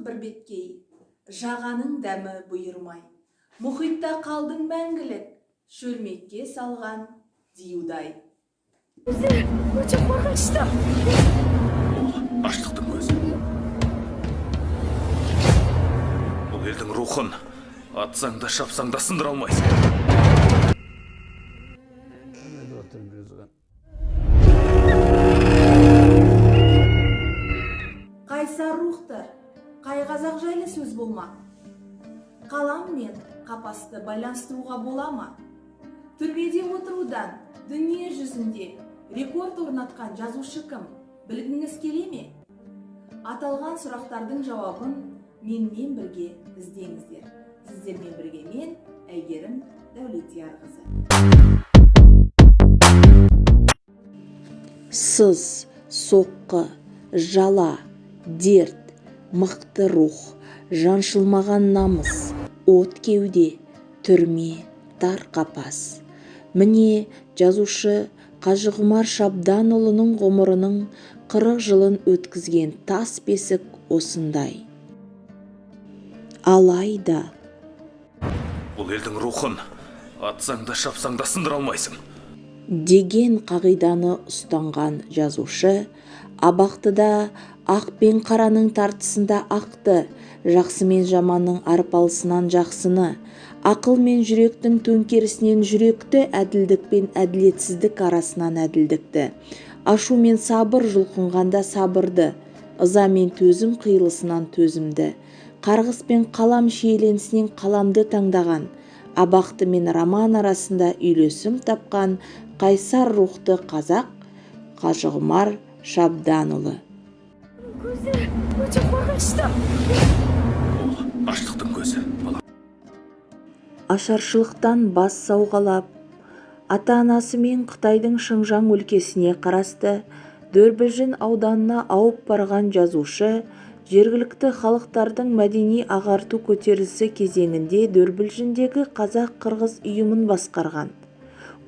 бір беткей, жағаның дәмі бұйырмай. Мұхитта қалдың мәңгілік, шөлмекке салған диудай. Өте қорқынышты. Аштықтың көзі. Бұл елдің рухын атсаң да шапсаң да сындыра алмайсың. Қайсар рухтар, қай қазақ жайлы сөз болмақ. Қалам мен қапасты байланыстыруға болама. Түрмеде отырудан дүние жүзінде рекорд орнатқан жазушы кім, білгіңіз келе ме? Аталған сұрақтардың жауабын менімен бірге іздеңіздер. Сіздермен бірге мен, Әйгерім Дәулетиярқызы. Сыз, соққы, жала, дерт, мықты рух, жаншылмаған намыс, от кеуде, түрме, тар қапас. Міне жазушы Қажығұмар Шабданұлының ғұмырының 40 жылын өткізген тас бесік осындай. Алайда Бұл елдің рухын атсаң да шапсаң да сындыра алмайсың. деген қағиданы ұстанған жазушы абақтыда ақ пен қараның тартысында ақты, жақсы мен жаманның арпалысынан жақсыны, ақыл мен жүректің төңкерісінен жүректі, әділдік пен әділетсіздік арасынан әділдікті, ашу мен сабыр жұлқынғанда сабырды, ыза мен төзім қиылысынан төзімді, қарғыс пен қалам шиеленісінен қаламды таңдаған, абақты мен роман арасында үйлесім тапқан қайсар рухты қазақ Қажығұмар Шабданұлы. Көзі өте қорқынышты. Аштықтың көзі. Ашаршылықтан бас сауғалап, ата-анасы мен Қытайдың Шыңжаң өлкесіне қарасты Дөрбіжін ауданына ауып барған жазушы, жергілікті халықтардың мәдени ағарту көтерілісі кезеңінде Дөрбіжіндегі қазақ-қырғыз ұйымын басқарған.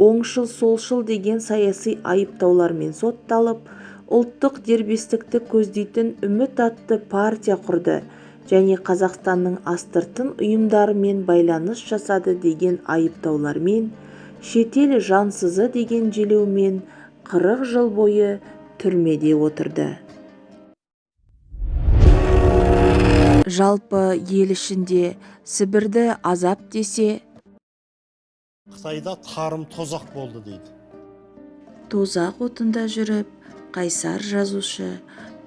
Оңшыл солшыл деген саяси айыптаулармен сотталып, ұлттық дербестікті көздейтін үміт атты партия құрды және Қазақстанның астыртын ұйымдарымен байланыс жасады деген айыптаулармен, шетел жансызы деген желеумен 40 жыл бойы түрмеде отырды. Жалпы ел ішінде Сібірді азап десе, Қытайда тарым тозақ болды дейді. тозақ отында жүріп, қайсар жазушы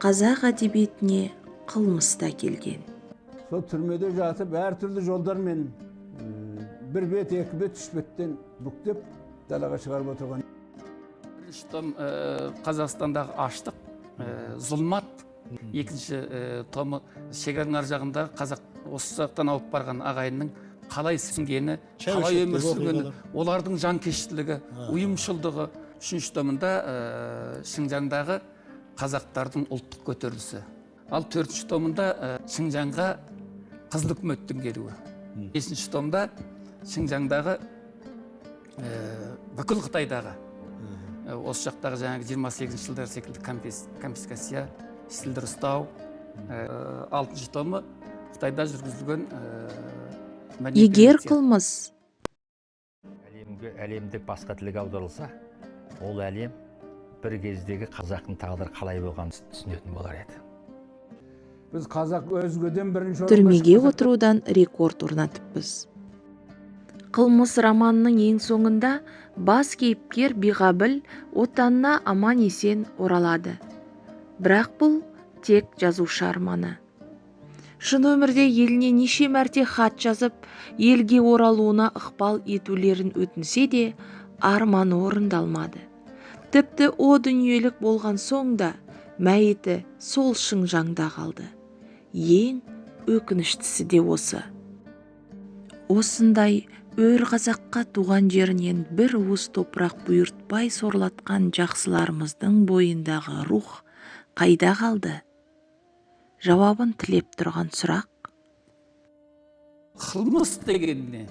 қазақ әдебиетіне қылмыста келген. Сол түрмеде жатып, әртүрлі жолдармен бір бет, екі бет, үш беттен бүктеп далаға шығарып отырған. Бірінші том Қазақстандағы аштық, зұлмат. Екінші томы шекараның ар жағындағы қазақ осы жақтан ауып барған ағайынның қалай сіңгені, қалай өмір сүргені, олардың жанкештілігі, ұйымшылдығы. Үшінші томында Шыңжаңдағы қазақтардың ұлттық көтерілісі. Ал төртінші томында Шыңжаңға қызыл үкіметтің келуі. Бесінші томда Шыңжаңдағы бүкіл Қытайдағы осы жақтағы жаңағы 28 жылдар секілді конфискация, сілдір ұстау. Алтыншы томы Қытайда жүргізілген Егер қылмыс әлемдік басқа тілге аударылса, ол әлем бір кездегі қазақтың тағдыры қалай болғанын түсінетін болар еді. Біз қазақ өзгеден бірінші түрмеге отырудан рекорд орнатыппыз. Қылмыс романының ең соңында бас кейіпкер Биғабыл отанына аман есен оралады. Бірақ бұл тек жазушы арманы. Шын өмірде еліне неше мәрте хат жазып, елге оралуына ықпал етулерін өтінсе де, арманы орындалмады. Тіпті о дүниелік болған соңда мәйіті сол Шыңжаңда қалды. Ең өкініштісі де осы. Осындай өр қазаққа туған жерінен бір уыс топырақ бұйыртпай сорлатқан жақсыларымыздың бойындағы рух қайда қалды? Жауабын тілеп тұрған сұрақ. Қылмыс деген не?